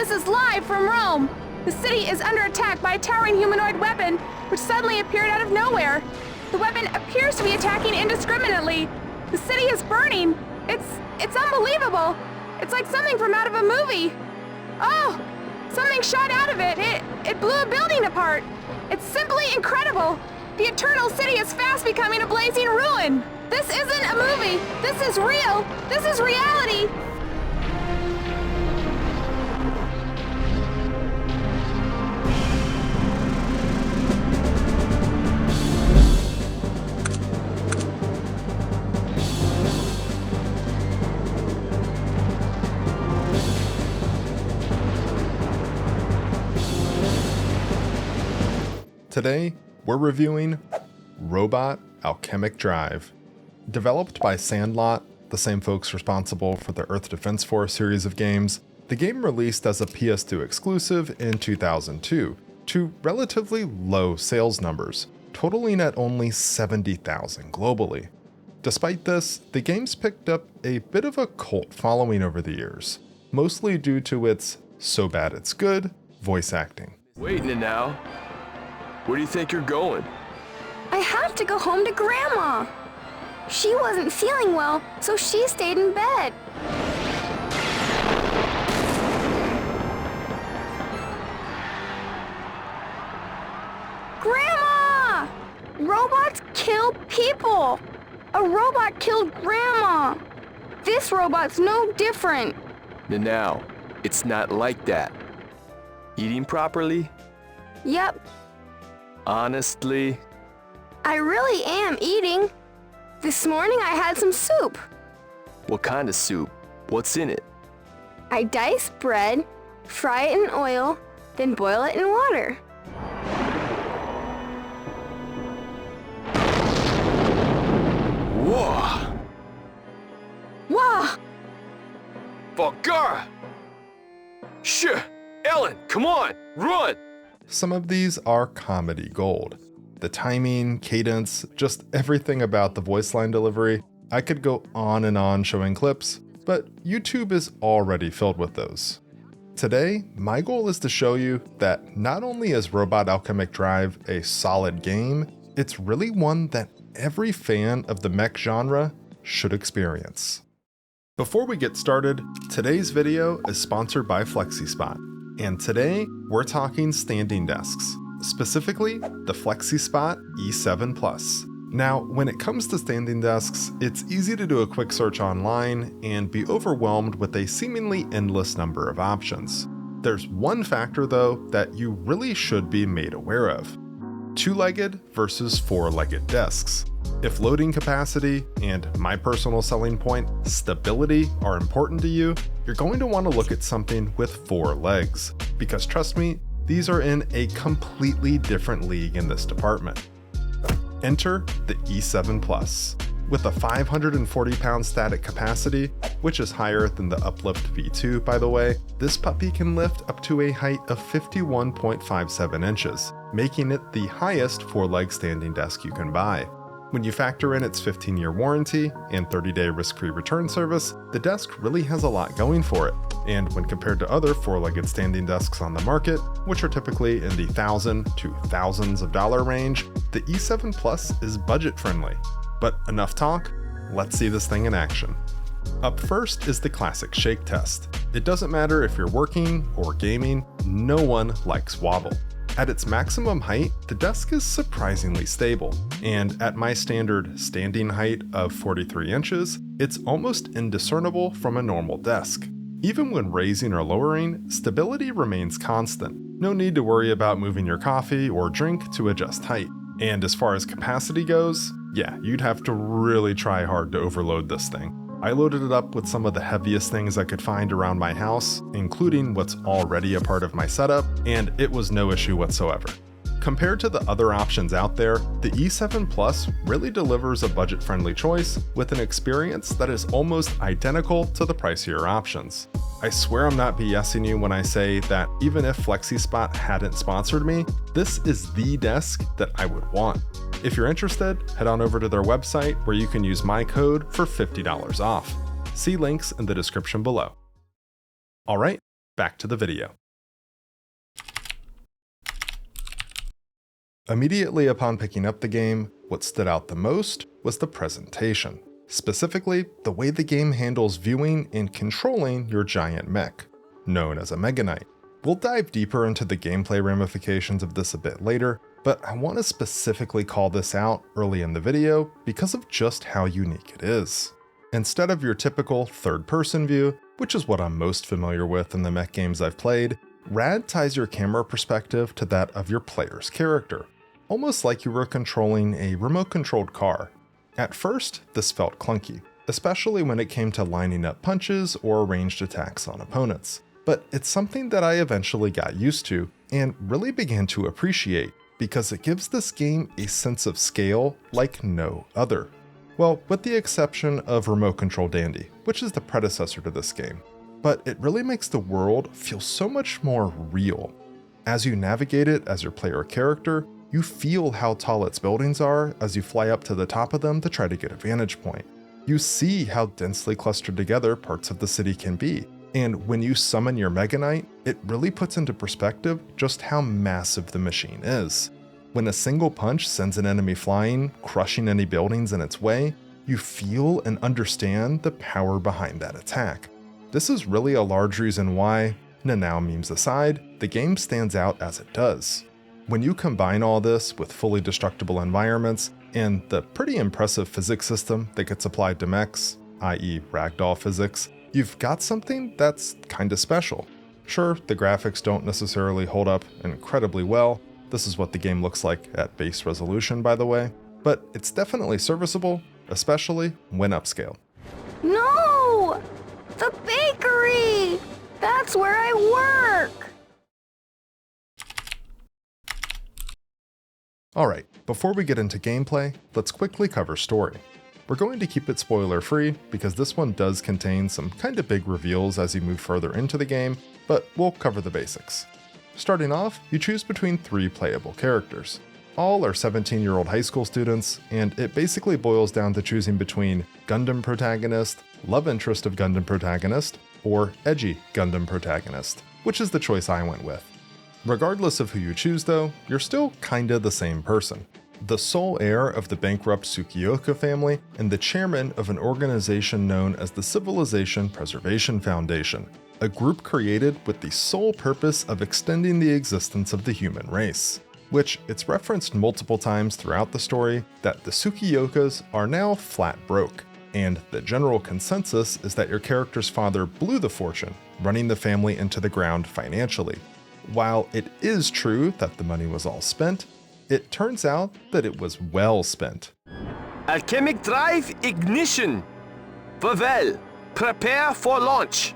This is live from Rome. The city is under attack by a towering humanoid weapon, which suddenly appeared out of nowhere. The weapon appears to be attacking indiscriminately. The city is burning. It's unbelievable. It's like something from out of a movie. Oh, something shot out of it. It blew a building apart. It's simply incredible. The Eternal City is fast becoming a blazing ruin. This isn't a movie. This is real. This is reality. Today, we're reviewing Robot Alchemic Drive. Developed by Sandlot, the same folks responsible for the Earth Defense Force series of games, the game released as a PS2 exclusive in 2002 to relatively low sales numbers, totaling at only 70,000 globally. Despite this, the game's picked up a bit of a cult following over the years, mostly due to its so bad it's good voice acting. Waiting now. Where do you think you're going? I have to go home to Grandma. She wasn't feeling well, so she stayed in bed. Grandma! Robots kill people. A robot killed Grandma. This robot's no different. Now, it's not like that. Eating properly? Yep, Honestly? I really am eating. This morning I had some soup. What kind of soup? What's in it? I dice bread, fry it in oil, then boil it in water. Whoa! Wow! Vulgar! Shh! Ellen, come on! Run! Some of these are comedy gold. The timing, cadence, just everything about the voice line delivery. I could go on and on showing clips, but YouTube is already filled with those. Today, my goal is to show you that not only is Robot Alchemic Drive a solid game, it's really one that every fan of the mech genre should experience. Before we get started, today's video is sponsored by FlexiSpot. And today, we're talking standing desks, specifically the FlexiSpot E7 Plus. Now, when it comes to standing desks, it's easy to do a quick search online and be overwhelmed with a seemingly endless number of options. There's one factor though that you really should be made aware of: two-legged versus four-legged desks. If loading capacity and, my personal selling point, stability are important to you, you're going to want to look at something with four legs, because trust me, these are in a completely different league in this department. Enter the E7 Plus. With a 540-pound static capacity, which is higher than the Uplift V2 by the way, this puppy can lift up to a height of 51.57 inches, making it the highest four-leg standing desk you can buy. When you factor in its 15-year warranty and 30-day risk-free return service, the desk really has a lot going for it. And when compared to other four-legged standing desks on the market, which are typically in the $1,000 to thousands of dollar range, the E7 Plus is budget-friendly. But enough talk, let's see this thing in action. Up first is the classic shake test. It doesn't matter if you're working or gaming, no one likes wobble. At its maximum height, the desk is surprisingly stable, and at my standard standing height of 43 inches, it's almost indiscernible from a normal desk. Even when raising or lowering, stability remains constant. No need to worry about moving your coffee or drink to adjust height. And as far as capacity goes, yeah, you'd have to really try hard to overload this thing. I loaded it up with some of the heaviest things I could find around my house, including what's already a part of my setup, and it was no issue whatsoever. Compared to the other options out there, the E7 Plus really delivers a budget-friendly choice with an experience that is almost identical to the pricier options. I swear I'm not BSing you when I say that even if FlexiSpot hadn't sponsored me, this is the desk that I would want. If you're interested, head on over to their website where you can use my code for $50 off. See links in the description below. Alright, back to the video. Immediately upon picking up the game, what stood out the most was the presentation. Specifically, the way the game handles viewing and controlling your giant mech, known as a Mega Knight. We'll dive deeper into the gameplay ramifications of this a bit later, but I want to specifically call this out early in the video because of just how unique it is. Instead of your typical third-person view, which is what I'm most familiar with in the mech games I've played, RAD ties your camera perspective to that of your player's character, almost like you were controlling a remote-controlled car. At first, this felt clunky, especially when it came to lining up punches or ranged attacks on opponents. But it's something that I eventually got used to and really began to appreciate because it gives this game a sense of scale like no other. Well, with the exception of Remote Control Dandy, which is the predecessor to this game. But it really makes the world feel so much more real. As you navigate it as your player character, you feel how tall its buildings are as you fly up to the top of them to try to get a vantage point. You see how densely clustered together parts of the city can be, and when you summon your Mega Knight, it really puts into perspective just how massive the machine is. When a single punch sends an enemy flying, crushing any buildings in its way, you feel and understand the power behind that attack. This is really a large reason why, now memes aside, the game stands out as it does. When you combine all this with fully destructible environments and the pretty impressive physics system that gets applied to mechs, i.e. ragdoll physics, you've got something that's kinda special. Sure, the graphics don't necessarily hold up incredibly well. This is what the game looks like at base resolution, by the way, but it's definitely serviceable, especially when upscaled. No! The bakery! That's where I work! Alright, before we get into gameplay, let's quickly cover story. We're going to keep it spoiler free because this one does contain some kinda big reveals as you move further into the game, but we'll cover the basics. Starting off, you choose between 3 playable characters. All are 17-year-old high school students, and it basically boils down to choosing between Gundam protagonist, love interest of Gundam protagonist, or edgy Gundam protagonist, which is the choice I went with. Regardless of who you choose though, you're still kinda the same person. The sole heir of the bankrupt Tsukioka family and the chairman of an organization known as the Civilization Preservation Foundation, a group created with the sole purpose of extending the existence of the human race. Which it's referenced multiple times throughout the story that the Tsukiokas are now flat broke, and the general consensus is that your character's father blew the fortune, running the family into the ground financially. While it is true that the money was all spent, it turns out that it was well spent. Alchemic Drive ignition. Pavel, prepare for launch.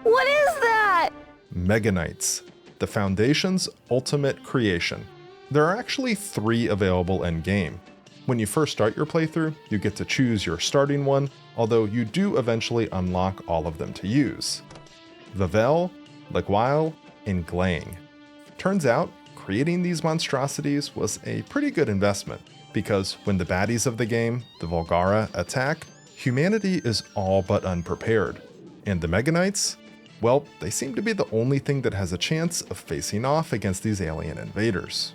What is that? Mega Knights, the Foundation's ultimate creation. There are actually 3 available in-game. When you first start your playthrough, you get to choose your starting one, although you do eventually unlock all of them to use. Vavel, Leguile, and Glang. Turns out, creating these monstrosities was a pretty good investment, because when the baddies of the game, the Volgara, attack, humanity is all but unprepared. And the Mega Knights? Well, they seem to be the only thing that has a chance of facing off against these alien invaders.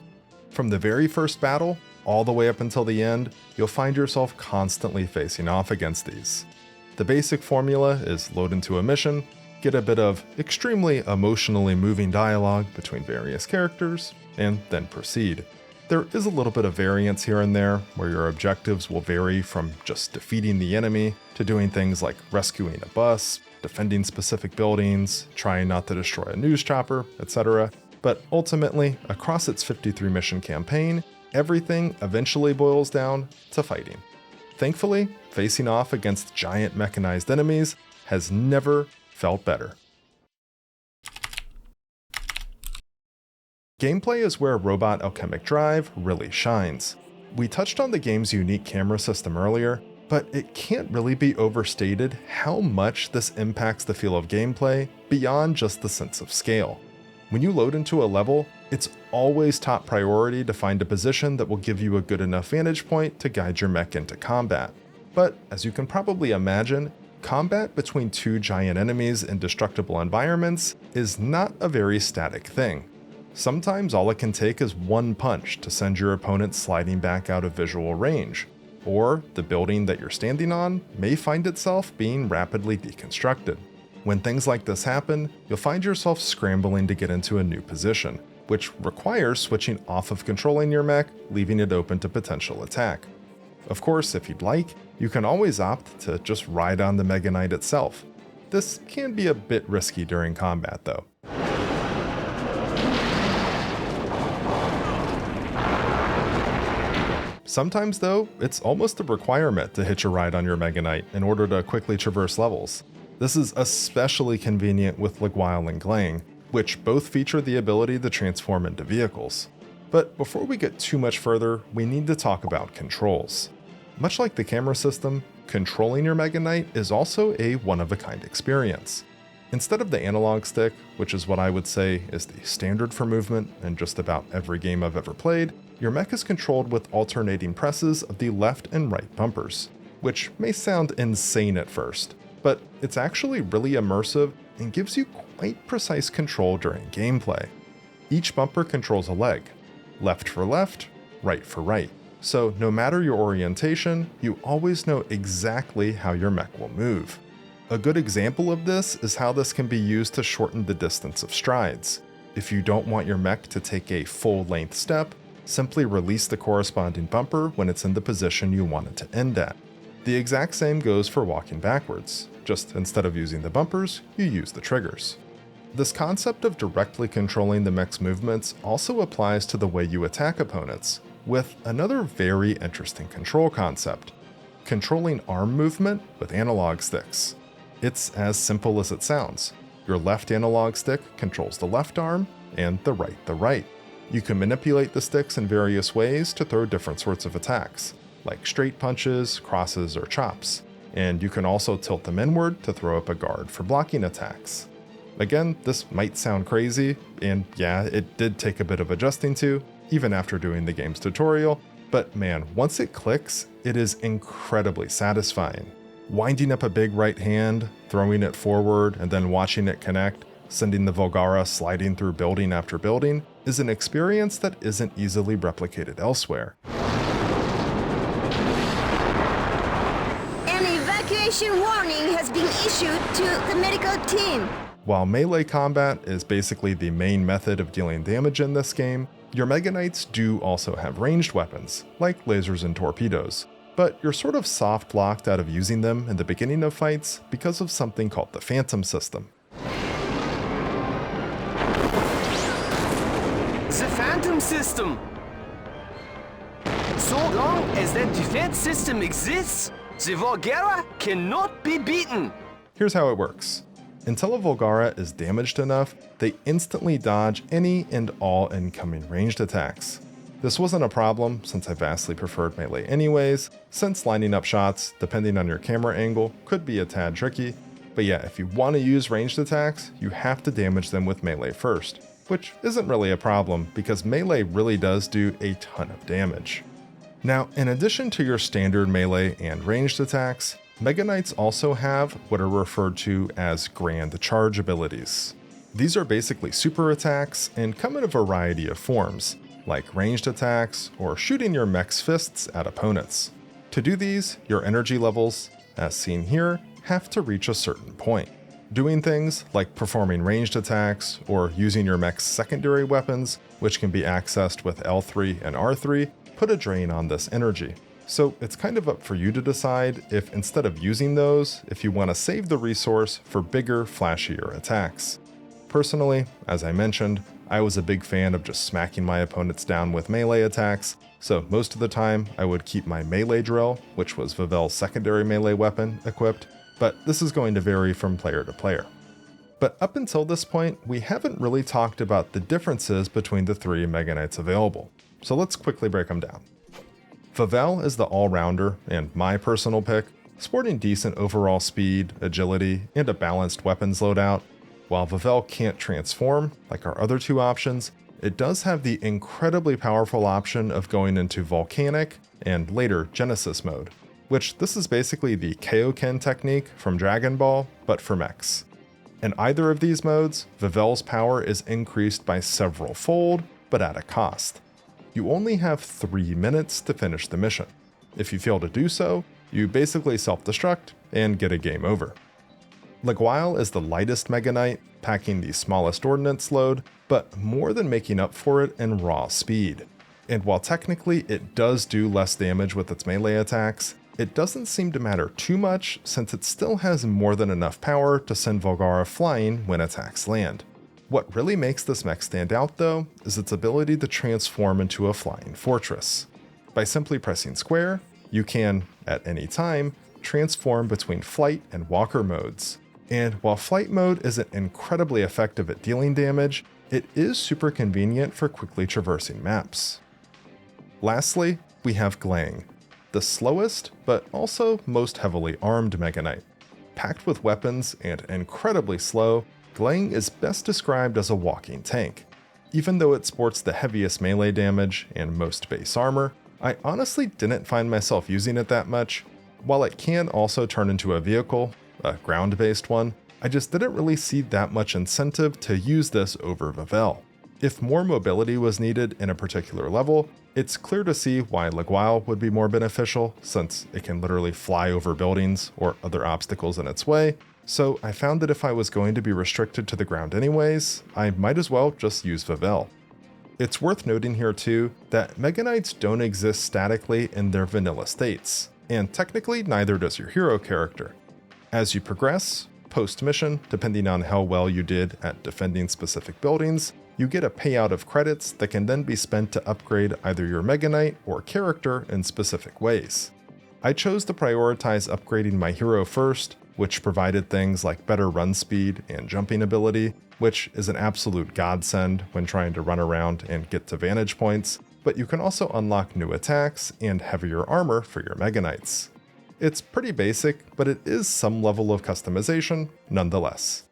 From the very first battle, all the way up until the end, you'll find yourself constantly facing off against these. The basic formula is load into a mission, get a bit of extremely emotionally moving dialogue between various characters, and then proceed. There is a little bit of variance here and there, where your objectives will vary from just defeating the enemy to doing things like rescuing a bus, defending specific buildings, trying not to destroy a news chopper, etc. But ultimately, across its 53 mission campaign, everything eventually boils down to fighting. Thankfully, facing off against giant mechanized enemies has never felt better. Gameplay is where Robot Alchemic Drive really shines. We touched on the game's unique camera system earlier, but it can't really be overstated how much this impacts the feel of gameplay beyond just the sense of scale. When you load into a level, it's always top priority to find a position that will give you a good enough vantage point to guide your mech into combat. But as you can probably imagine, combat between two giant enemies in destructible environments is not a very static thing. Sometimes all it can take is one punch to send your opponent sliding back out of visual range, or the building that you're standing on may find itself being rapidly deconstructed. When things like this happen, you'll find yourself scrambling to get into a new position, which requires switching off of controlling your mech, leaving it open to potential attack. Of course, if you'd like, you can always opt to just ride on the Mega Knight itself. This can be a bit risky during combat though. Sometimes though, it's almost a requirement to hitch a ride on your Mega Knight in order to quickly traverse levels. This is especially convenient with Leguile and Glang, which both feature the ability to transform into vehicles. But before we get too much further, we need to talk about controls. Much like the camera system, controlling your Mega Knight is also a one-of-a-kind experience. Instead of the analog stick, which is what I would say is the standard for movement in just about every game I've ever played, your mech is controlled with alternating presses of the left and right bumpers, which may sound insane at first, but it's actually really immersive and gives you quite precise control during gameplay. Each bumper controls a leg, left for left, right for right, so no matter your orientation, you always know exactly how your mech will move. A good example of this is how this can be used to shorten the distance of strides. If you don't want your mech to take a full-length step, simply release the corresponding bumper when it's in the position you want it to end at. The exact same goes for walking backwards, just instead of using the bumpers, you use the triggers. This concept of directly controlling the mech's movements also applies to the way you attack opponents, with another very interesting control concept: controlling arm movement with analog sticks. It's as simple as it sounds. Your left analog stick controls the left arm, and the right. You can manipulate the sticks in various ways to throw different sorts of attacks, like straight punches, crosses, or chops, and you can also tilt them inward to throw up a guard for blocking attacks. Again, this might sound crazy, and yeah, it did take a bit of adjusting to, even after doing the game's tutorial, but man, once it clicks, it is incredibly satisfying. Winding up a big right hand, throwing it forward, and then watching it connect, sending the Volgara sliding through building after building, is an experience that isn't easily replicated elsewhere. An evacuation warning has been issued to the medical team. While melee combat is basically the main method of dealing damage in this game, your Mega Knights do also have ranged weapons, like lasers and torpedoes, but you're sort of soft-locked out of using them in the beginning of fights because of something called the Phantom system. The Phantom system! So long as that defense system exists, the Volgara cannot be beaten! Here's how it works. Until a Volgara is damaged enough, they instantly dodge any and all incoming ranged attacks. This wasn't a problem since I vastly preferred melee anyways, since lining up shots, depending on your camera angle, could be a tad tricky. But yeah, if you want to use ranged attacks, you have to damage them with melee first, which isn't really a problem because melee really does do a ton of damage. Now, in addition to your standard melee and ranged attacks, Mega Knights also have what are referred to as grand charge abilities. These are basically super attacks and come in a variety of forms, like ranged attacks or shooting your mech's fists at opponents. To do these, your energy levels, as seen here, have to reach a certain point. Doing things like performing ranged attacks or using your mech's secondary weapons, which can be accessed with L3 and R3, put a drain on this energy. So it's kind of up for you to decide if instead of using those, if you want to save the resource for bigger, flashier attacks. Personally, as I mentioned, I was a big fan of just smacking my opponents down with melee attacks, so most of the time I would keep my melee drill, which was Vavel's secondary melee weapon, equipped, but this is going to vary from player to player. But up until this point, we haven't really talked about the differences between the three Mega Knights available, so let's quickly break them down. Vevelle is the all-rounder and my personal pick, sporting decent overall speed, agility, and a balanced weapons loadout. While Vevelle can't transform, like our other two options, it does have the incredibly powerful option of going into Volcanic and later Genesis mode, which this is basically the Kaioken technique from Dragon Ball, but for mechs. In either of these modes, Vevelle's power is increased by several fold, but at a cost. You only have 3 minutes to finish the mission. If you fail to do so, you basically self-destruct and get a game over. Leguile is the lightest Mega Knight, packing the smallest ordnance load, but more than making up for it in raw speed. And while technically it does do less damage with its melee attacks, it doesn't seem to matter too much since it still has more than enough power to send Volgara flying when attacks land. What really makes this mech stand out though is its ability to transform into a flying fortress. By simply pressing square, you can, at any time, transform between flight and walker modes. And while flight mode isn't incredibly effective at dealing damage, it is super convenient for quickly traversing maps. Lastly, we have Glang, the slowest but also most heavily armed Mega Knight. Packed with weapons and incredibly slow, Glang is best described as a walking tank. Even though it sports the heaviest melee damage and most base armor, I honestly didn't find myself using it that much. While it can also turn into a vehicle, a ground-based one, I just didn't really see that much incentive to use this over Vevelle. If more mobility was needed in a particular level, it's clear to see why Leguile would be more beneficial, since it can literally fly over buildings or other obstacles in its way, so I found that if I was going to be restricted to the ground anyways, I might as well just use Vevelle. It's worth noting here too that Mega Knights don't exist statically in their vanilla states, and technically neither does your hero character. As you progress, post-mission, depending on how well you did at defending specific buildings, you get a payout of credits that can then be spent to upgrade either your Mega Knight or character in specific ways. I chose to prioritize upgrading my hero first, which provided things like better run speed and jumping ability, which is an absolute godsend when trying to run around and get to vantage points, but you can also unlock new attacks and heavier armor for your Mega Knights. It's pretty basic, but it is some level of customization nonetheless.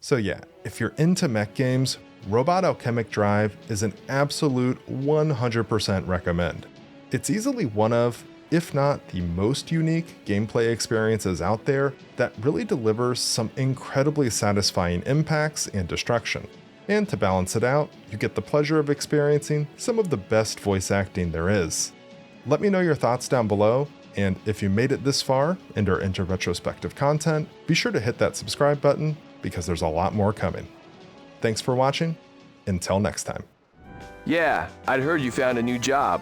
So yeah, if you're into mech games, Robot Alchemic Drive is an absolute 100% recommend. It's easily one of, if not the most unique gameplay experiences out there that really delivers some incredibly satisfying impacts and destruction. And to balance it out, you get the pleasure of experiencing some of the best voice acting there is. Let me know your thoughts down below, and if you made it this far and are into retrospective content, be sure to hit that subscribe button because there's a lot more coming. Thanks for watching. Until next time. Yeah, I'd heard you found a new job.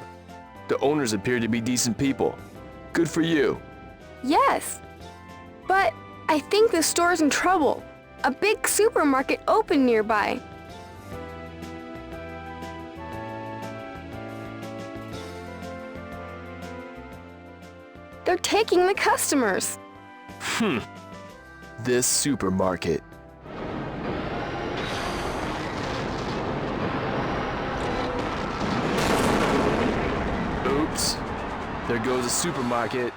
The owners appear to be decent people. Good for you. Yes. But I think the store's in trouble. A big supermarket opened nearby. They're taking the customers. This supermarket. Oops. There goes a supermarket.